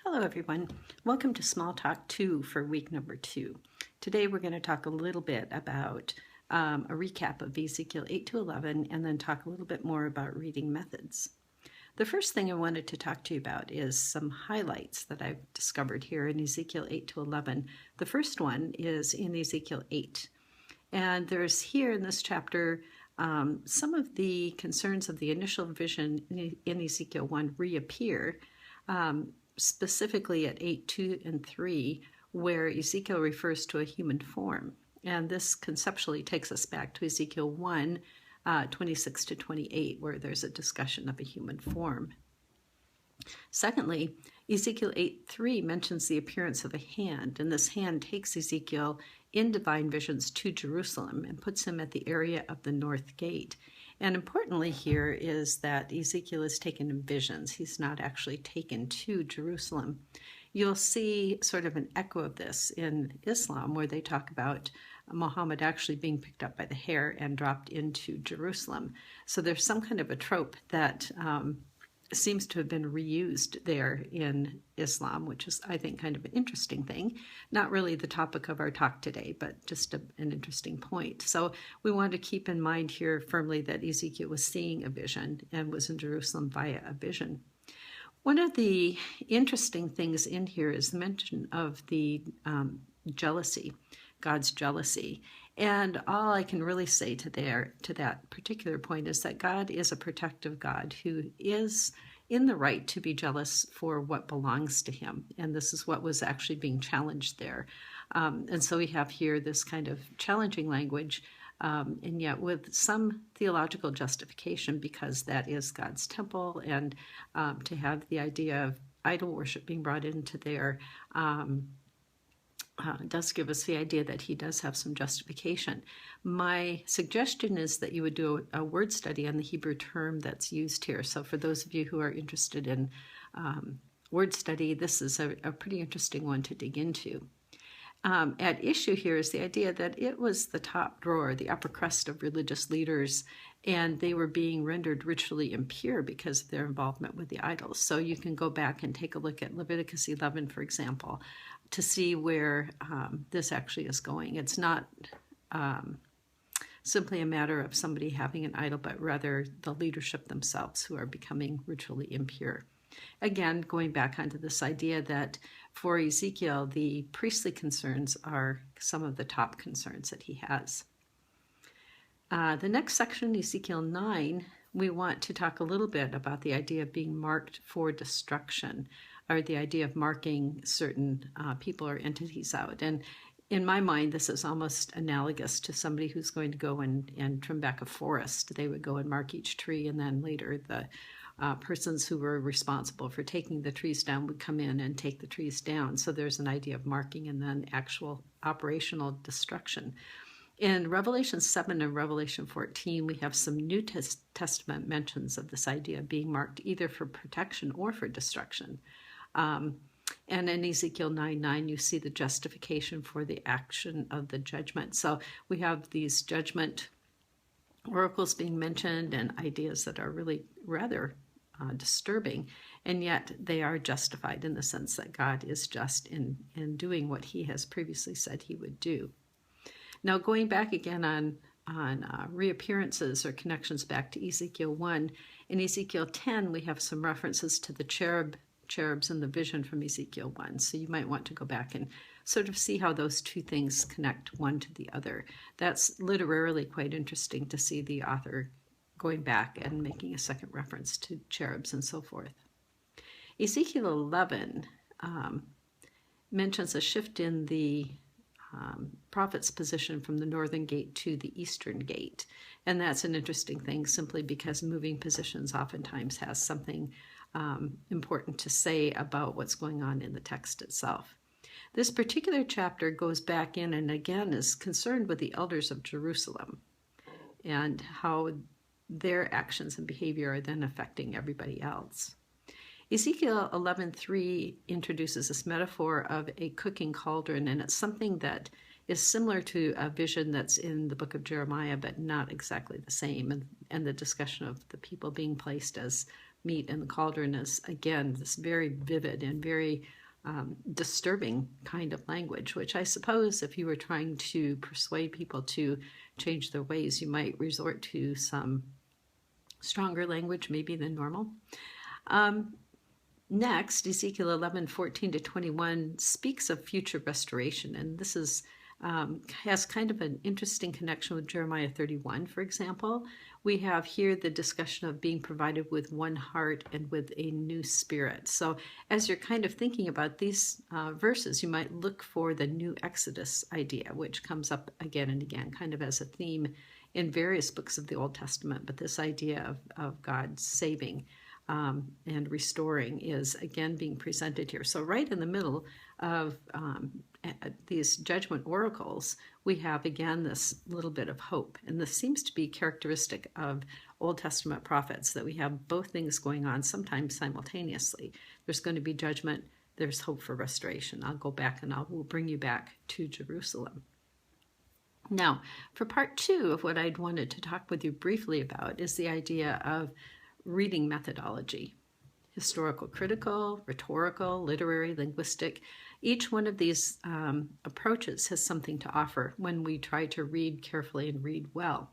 Hello everyone. Welcome to Small Talk 2 for week number 2. Today we're going to talk a little bit about a recap of Ezekiel 8 to 11 and then talk a little bit more about reading methods. The first thing I wanted to talk to you about is some highlights that I've discovered here in Ezekiel 8 to 11. The first one is in Ezekiel 8. And there's here in this chapter some of the concerns of the initial vision in Ezekiel 1 reappear. Specifically at 8, 2, and 3, where Ezekiel refers to a human form. And this conceptually takes us back to Ezekiel 1, 26 to 28, where there's a discussion of a human form. Secondly, Ezekiel 8:3 mentions the appearance of a hand, and this hand takes Ezekiel in divine visions to Jerusalem and puts him at the area of the north gate. And importantly here is that Ezekiel is taken in visions. He's not actually taken to Jerusalem. You'll see sort of an echo of this in Islam, where they talk about Muhammad actually being picked up by the hair and dropped into Jerusalem. So there's some kind of a trope that seems to have been reused there in Islam, which is, I think, kind of an interesting thing. Not really the topic of our talk today, but just an interesting point. So we want to keep in mind here firmly that Ezekiel was seeing a vision and was in Jerusalem via a vision. One of the interesting things in here is the mention of the jealousy, God's jealousy. And all I can really say to that particular point is that God is a protective God who is in the right to be jealous for what belongs to him. And this is what was actually being challenged there. And so we have here this kind of challenging language, and yet with some theological justification, because that is God's temple, and to have the idea of idol worship being brought into there does give us the idea that he does have some justification. My suggestion is that you would do a word study on the Hebrew term that's used here. So for those of you who are interested in word study, this is a pretty interesting one to dig into. At issue here is the idea that it was the top drawer, the upper crust of religious leaders, and they were being rendered ritually impure because of their involvement with the idols. So you can go back and take a look at Leviticus 11, for example, to see where this actually is going. It's not simply a matter of somebody having an idol, but rather the leadership themselves who are becoming ritually impure. Again, going back onto this idea that for Ezekiel, the priestly concerns are some of the top concerns that he has. The next section, Ezekiel 9, we want to talk a little bit about the idea of being marked for destruction, or the idea of marking certain people or entities out. And in my mind, this is almost analogous to somebody who's going to go and trim back a forest. They would go and mark each tree, and then later the persons who were responsible for taking the trees down would come in and take the trees down. So there's an idea of marking and then actual operational destruction. In Revelation 7 and Revelation 14, we have some New Testament mentions of this idea of being marked either for protection or for destruction. And in Ezekiel 9:9, you see the justification for the action of the judgment. So we have these judgment oracles being mentioned and ideas that are really rather disturbing, and yet they are justified in the sense that God is just in doing what he has previously said he would do. Now, going back again on reappearances or connections back to Ezekiel 1, in Ezekiel 10, we have some references to the cherubs in the vision from Ezekiel 1. So you might want to go back and sort of see how those two things connect one to the other. That's literarily quite interesting to see the author going back and making a second reference to cherubs and so forth. Ezekiel 11 mentions a shift in the prophet's position from the northern gate to the eastern gate. And that's an interesting thing simply because moving positions oftentimes has something important to say about what's going on in the text itself. This particular chapter goes back in and again is concerned with the elders of Jerusalem and how their actions and behavior are then affecting everybody else. Ezekiel 11:3 introduces this metaphor of a cooking cauldron, and it's something that is similar to a vision that's in the book of Jeremiah, but not exactly the same, and the discussion of the people being placed as meat in the cauldron is, again, this very vivid and very disturbing kind of language, which I suppose if you were trying to persuade people to change their ways, you might resort to some stronger language maybe than normal. Next, Ezekiel 11:14-21 speaks of future restoration, and this is has kind of an interesting connection with Jeremiah 31, for example. We have here the discussion of being provided with one heart and with a new spirit. So as you're kind of thinking about these verses, you might look for the new Exodus idea, which comes up again and again, kind of as a theme in various books of the Old Testament. But this idea of God saving and restoring is again being presented here. So right in the middle of these judgment oracles, we have again this little bit of hope. And this seems to be characteristic of Old Testament prophets, that we have both things going on sometimes simultaneously. There's going to be judgment, there's hope for restoration. I'll go back and we'll bring you back to Jerusalem. Now, for part 2 of what I'd wanted to talk with you briefly about is the idea of reading methodology. Historical, critical, rhetorical, literary, linguistic. Each one of these approaches has something to offer when we try to read carefully and read well.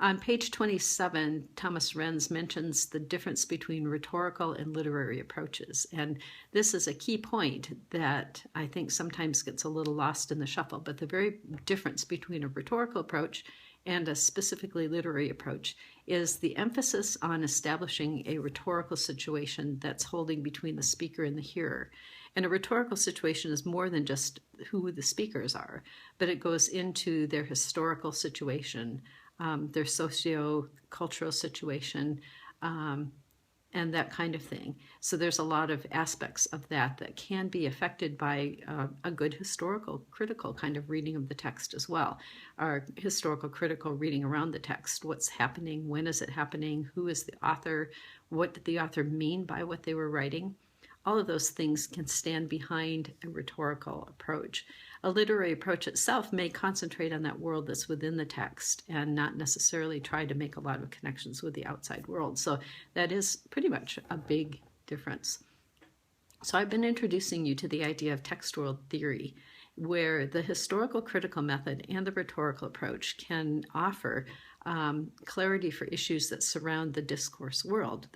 On page 27, Thomas Renz mentions the difference between rhetorical and literary approaches. And this is a key point that I think sometimes gets a little lost in the shuffle. But the very difference between a rhetorical approach and a specifically literary approach is the emphasis on establishing a rhetorical situation that's holding between the speaker and the hearer. And a rhetorical situation is more than just who the speakers are, but it goes into their historical situation, their socio-cultural situation, and that kind of thing. So there's a lot of aspects of that can be affected by a good historical critical kind of reading of the text as well. Our historical critical reading around the text, what's happening, when is it happening, who is the author, what did the author mean by what they were writing? All of those things can stand behind a rhetorical approach. A literary approach itself may concentrate on that world that's within the text and not necessarily try to make a lot of connections with the outside world. So that is pretty much a big difference. So I've been introducing you to the idea of textual theory, where the historical critical method and the rhetorical approach can offer clarity for issues that surround the discourse world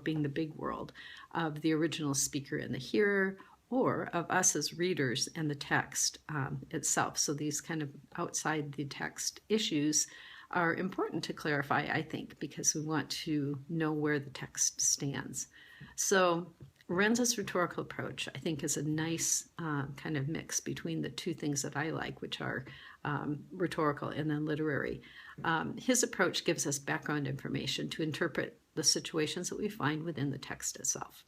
being the big world of the original speaker and the hearer, or of us as readers and the text itself. So these kind of outside the text issues are important to clarify, I think, because we want to know where the text stands. So Renz's rhetorical approach, I think, is a nice kind of mix between the two things that I like, which are rhetorical and then literary. His approach gives us background information to interpret the situations that we find within the text itself.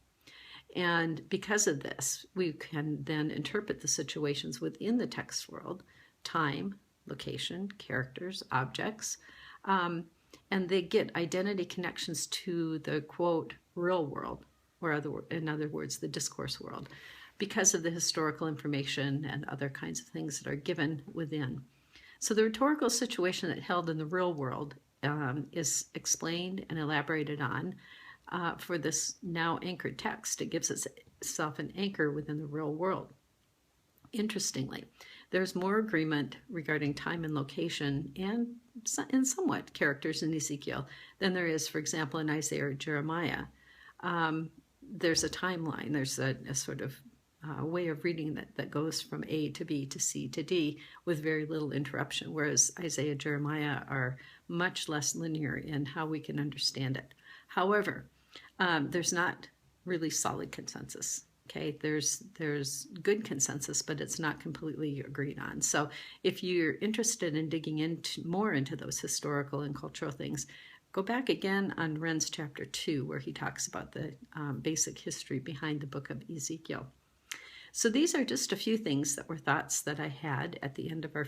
And because of this, we can then interpret the situations within the text world, time, location, characters, objects, and they get identity connections to the, quote, real world, or in other words, the discourse world, because of the historical information and other kinds of things that are given within. So the rhetorical situation that held in the real world is explained and elaborated on for this now anchored text. It gives itself an anchor within the real world. Interestingly, there's more agreement regarding time and location and somewhat characters in Ezekiel than there is, for example, in Isaiah or Jeremiah. There's a timeline. There's a sort of way of reading that goes from A to B to C to D with very little interruption, whereas Isaiah, Jeremiah are much less linear in how we can understand it. However, there's not really solid consensus. Okay, there's good consensus, but it's not completely agreed on. So if you're interested in digging more into those historical and cultural things, go back again on Renz chapter 2, where he talks about the basic history behind the book of Ezekiel. So these are just a few things that were thoughts that I had at the end of our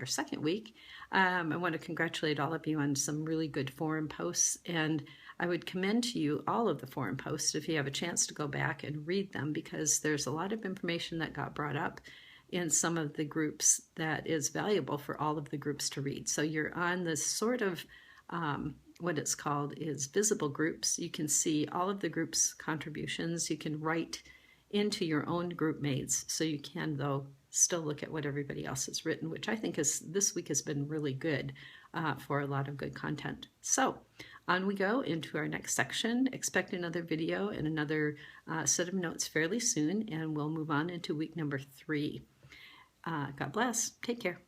second week. I want to congratulate all of you on some really good forum posts, and I would commend to you all of the forum posts if you have a chance to go back and read them, because there's a lot of information that got brought up in some of the groups that is valuable for all of the groups to read. So you're on this sort of what it's called is visible groups. You can see all of the group's contributions. You can write into your own group mates, so you can, though, still look at what everybody else has written, which I think is this week has been really good for a lot of good content. So on we go into our next section. Expect another video and another set of notes fairly soon, and we'll move on into week number 3. God bless. Take care.